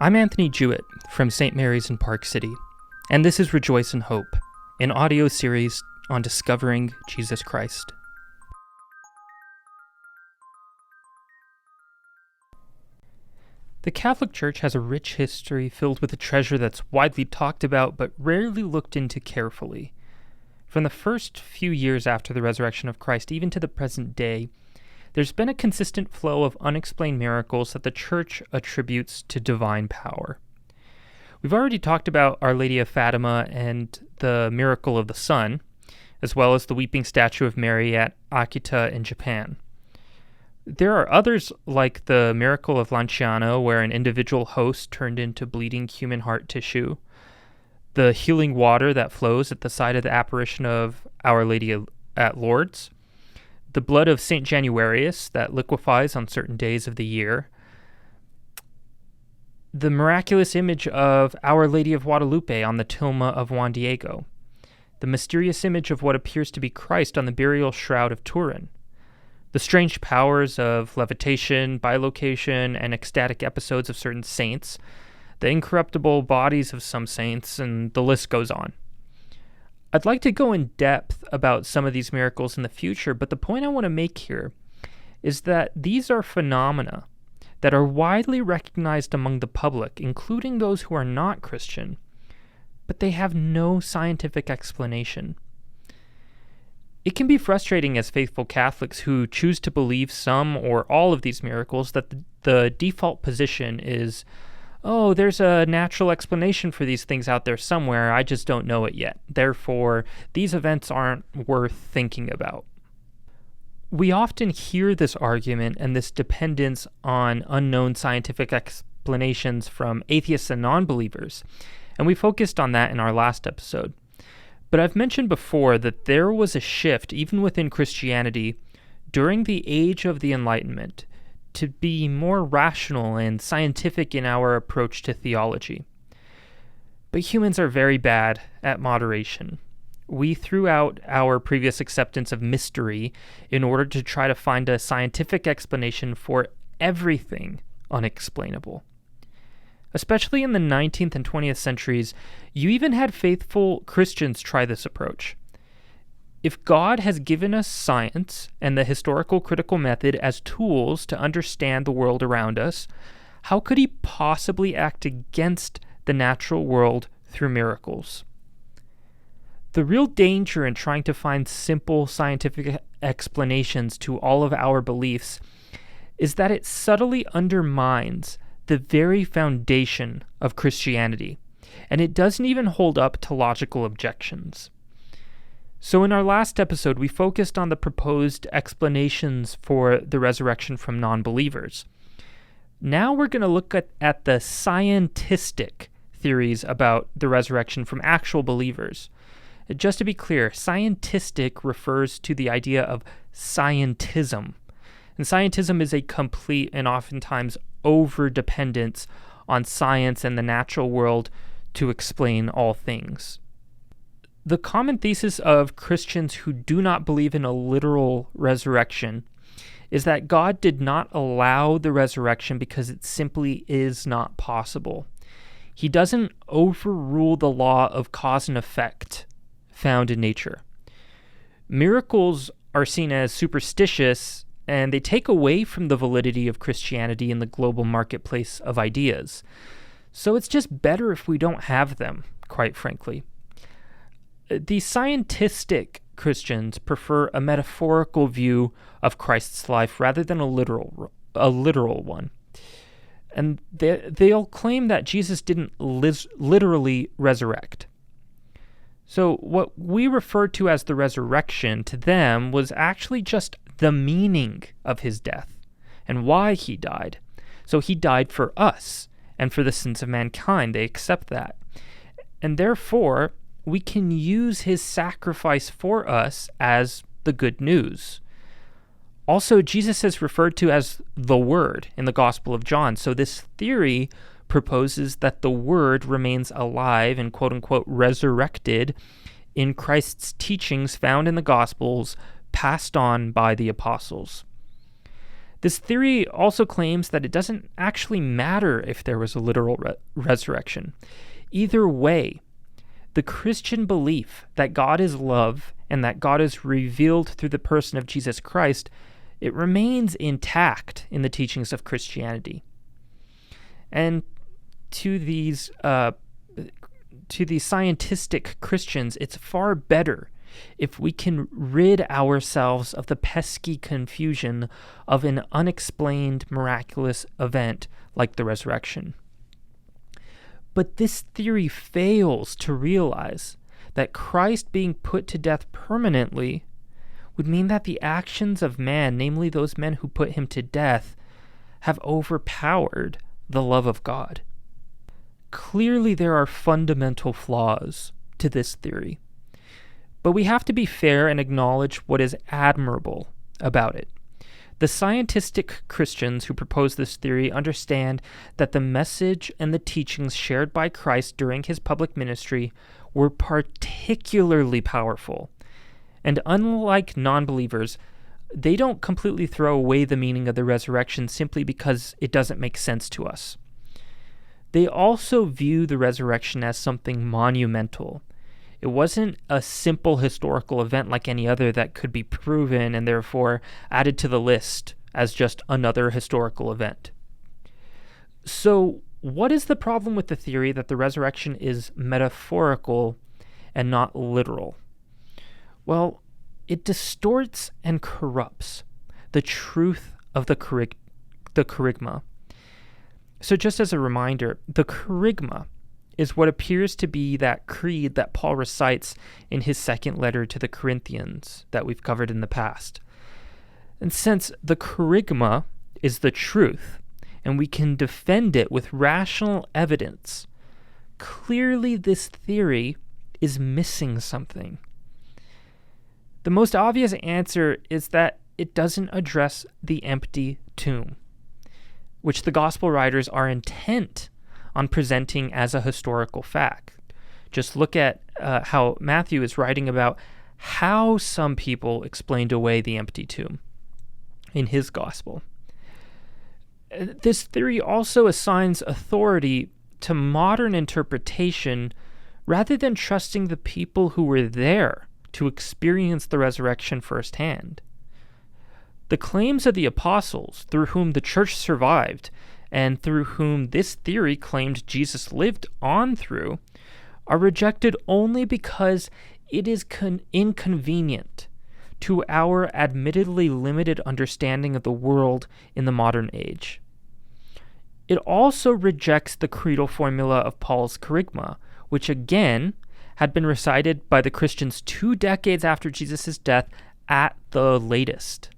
I'm Anthony Jewett from St. Mary's in Park City, and this is Rejoice in Hope, an audio series on discovering Jesus Christ. The Catholic Church has a rich history filled with a treasure that's widely talked about but rarely looked into carefully. From the first few years after the resurrection of Christ, even to the present day, there's been a consistent flow of unexplained miracles that the Church attributes to divine power. We've already talked about Our Lady of Fatima and the miracle of the sun, as well as the weeping statue of Mary at Akita in Japan. There are others like the miracle of Lanciano, where an individual host turned into bleeding human heart tissue, the healing water that flows at the site of the apparition of Our Lady at Lourdes, the blood of St. Januarius that liquefies on certain days of the year, the miraculous image of Our Lady of Guadalupe on the tilma of Juan Diego, the mysterious image of what appears to be Christ on the burial shroud of Turin, the strange powers of levitation, bilocation, and ecstatic episodes of certain saints, the incorruptible bodies of some saints, and the list goes on. I'd like to go in depth about some of these miracles in the future, but the point I want to make here is that these are phenomena that are widely recognized among the public, including those who are not Christian, but they have no scientific explanation. It can be frustrating as faithful Catholics who choose to believe some or all of these miracles that the default position is, oh, there's a natural explanation for these things out there somewhere, I just don't know it yet. Therefore, these events aren't worth thinking about. We often hear this argument and this dependence on unknown scientific explanations from atheists and non-believers, and we focused on that in our last episode. But I've mentioned before that there was a shift, even within Christianity, during the age of the Enlightenment, to be more rational and scientific in our approach to theology. But humans are very bad at moderation. We threw out our previous acceptance of mystery in order to try to find a scientific explanation for everything unexplainable. Especially in the 19th and 20th centuries, you even had faithful Christians try this approach. If God has given us science and the historical critical method as tools to understand the world around us, how could he possibly act against the natural world through miracles? The real danger in trying to find simple scientific explanations to all of our beliefs is that it subtly undermines the very foundation of Christianity, and it doesn't even hold up to logical objections. So in our last episode, we focused on the proposed explanations for the resurrection from non-believers. Now we're going to look at the scientistic theories about the resurrection from actual believers. Just to be clear, scientistic refers to the idea of scientism. And scientism is a complete and oftentimes over-dependence on science and the natural world to explain all things. The common thesis of Christians who do not believe in a literal resurrection is that God did not allow the resurrection because it simply is not possible. He doesn't overrule the law of cause and effect found in nature. Miracles are seen as superstitious, and they take away from the validity of Christianity in the global marketplace of ideas. So it's just better if we don't have them, quite frankly. The scientistic Christians prefer a metaphorical view of Christ's life rather than a literal one. And they'll claim that Jesus didn't literally resurrect. So what we refer to as the resurrection to them was actually just the meaning of his death and why he died. So he died for us and for the sins of mankind. They accept that. And therefore, we can use his sacrifice for us as the good news. Also, Jesus is referred to as the Word in the Gospel of John. So this theory proposes that the Word remains alive and quote-unquote resurrected in Christ's teachings found in the Gospels passed on by the apostles. This theory also claims that it doesn't actually matter if there was a literal resurrection. Either way, the Christian belief that God is love and that God is revealed through the person of Jesus Christ, it remains intact in the teachings of Christianity. And to these scientistic Christians, it's far better if we can rid ourselves of the pesky confusion of an unexplained miraculous event like the resurrection. But this theory fails to realize that Christ being put to death permanently would mean that the actions of man, namely those men who put him to death, have overpowered the love of God. Clearly, there are fundamental flaws to this theory, but we have to be fair and acknowledge what is admirable about it. The scientistic Christians who propose this theory understand that the message and the teachings shared by Christ during his public ministry were particularly powerful. And unlike non-believers, they don't completely throw away the meaning of the resurrection simply because it doesn't make sense to us. They also view the resurrection as something monumental. It wasn't a simple historical event like any other that could be proven and therefore added to the list as just another historical event. So, what is the problem with the theory that the resurrection is metaphorical and not literal? Well, it distorts and corrupts the truth of the kerygma. So just as a reminder, the kerygma is what appears to be that creed that Paul recites in his second letter to the Corinthians that we've covered in the past. And since the kerygma is the truth, and we can defend it with rational evidence, clearly this theory is missing something. The most obvious answer is that it doesn't address the empty tomb, which the gospel writers are intent on presenting as a historical fact. Just look at how Matthew is writing about how some people explained away the empty tomb in his gospel. This theory also assigns authority to modern interpretation rather than trusting the people who were there to experience the resurrection firsthand. The claims of the apostles, through whom the church survived, and through whom this theory claimed Jesus lived on through, are rejected only because it is inconvenient to our admittedly limited understanding of the world in the modern age. It also rejects the creedal formula of Paul's kerygma, which again had been recited by the Christians 2 decades after Jesus' death at the latest.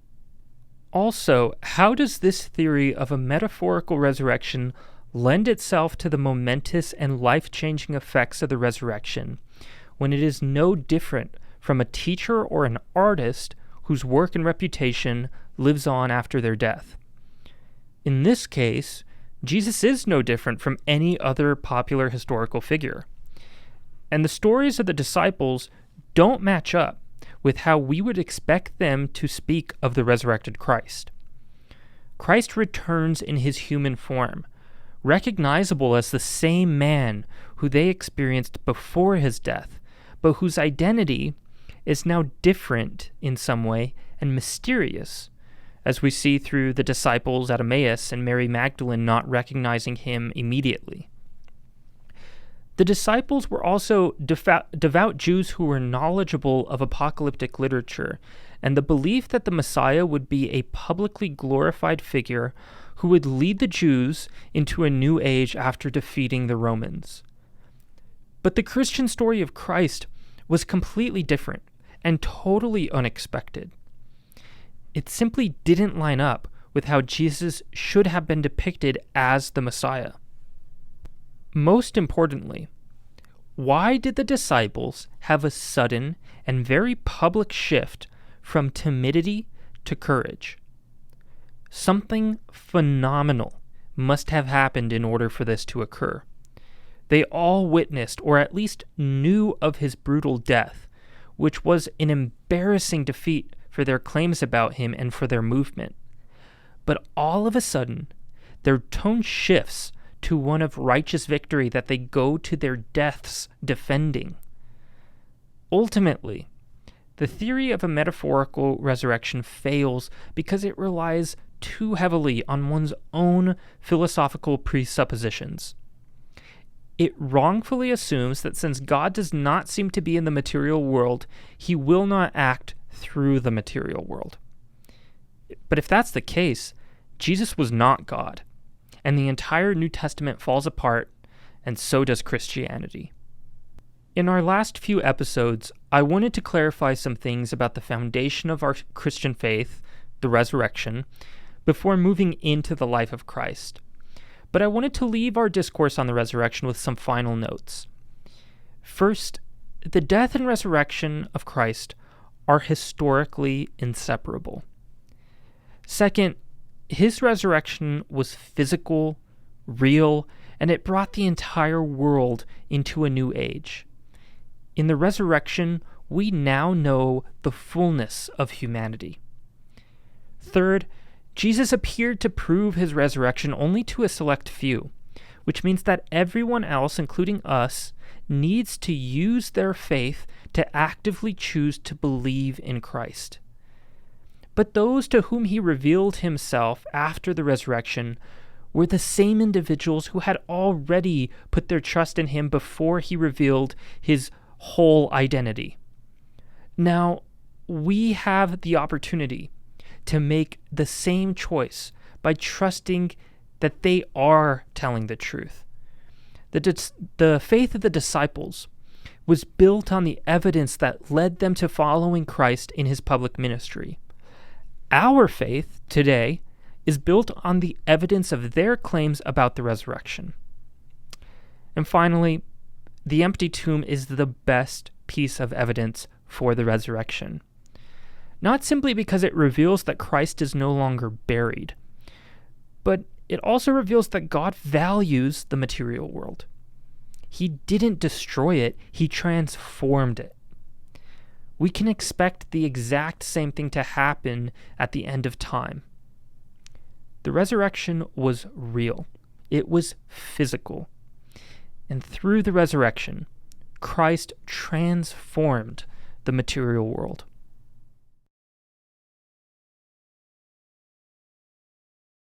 Also, how does this theory of a metaphorical resurrection lend itself to the momentous and life-changing effects of the resurrection when it is no different from a teacher or an artist whose work and reputation lives on after their death? In this case, Jesus is no different from any other popular historical figure. And the stories of the disciples don't match up with how we would expect them to speak of the resurrected Christ. Christ returns in his human form, recognizable as the same man who they experienced before his death, but whose identity is now different in some way and mysterious, as we see through the disciples at Emmaus and Mary Magdalene not recognizing him immediately. The disciples were also devout Jews who were knowledgeable of apocalyptic literature, and the belief that the Messiah would be a publicly glorified figure who would lead the Jews into a new age after defeating the Romans. But the Christian story of Christ was completely different and totally unexpected. It simply didn't line up with how Jesus should have been depicted as the Messiah. Most importantly, why did the disciples have a sudden and very public shift from timidity to courage? Something phenomenal must have happened in order for this to occur. They all witnessed, or at least knew of his brutal death, which was an embarrassing defeat for their claims about him and for their movement. But all of a sudden, their tone shifts to one of righteous victory that they go to their deaths defending. Ultimately, the theory of a metaphorical resurrection fails because it relies too heavily on one's own philosophical presuppositions. It wrongfully assumes that since God does not seem to be in the material world, he will not act through the material world. But if that's the case, Jesus was not God, and the entire New Testament falls apart, and so does Christianity. In our last few episodes, I wanted to clarify some things about the foundation of our Christian faith, the resurrection, before moving into the life of Christ. But I wanted to leave our discourse on the resurrection with some final notes. First, the death and resurrection of Christ are historically inseparable. Second, his resurrection was physical, real, and it brought the entire world into a new age. In the resurrection, we now know the fullness of humanity. Third, Jesus appeared to prove his resurrection only to a select few, which means that everyone else, including us, needs to use their faith to actively choose to believe in Christ. But those to whom he revealed himself after the resurrection were the same individuals who had already put their trust in him before he revealed his whole identity. Now, we have the opportunity to make the same choice by trusting that they are telling the truth. The faith of the disciples was built on the evidence that led them to following Christ in his public ministry. Our faith today is built on the evidence of their claims about the resurrection. And finally, the empty tomb is the best piece of evidence for the resurrection. Not simply because it reveals that Christ is no longer buried, but it also reveals that God values the material world. He didn't destroy it, he transformed it. We can expect the exact same thing to happen at the end of time. The resurrection was real. It was physical. And through the resurrection, Christ transformed the material world.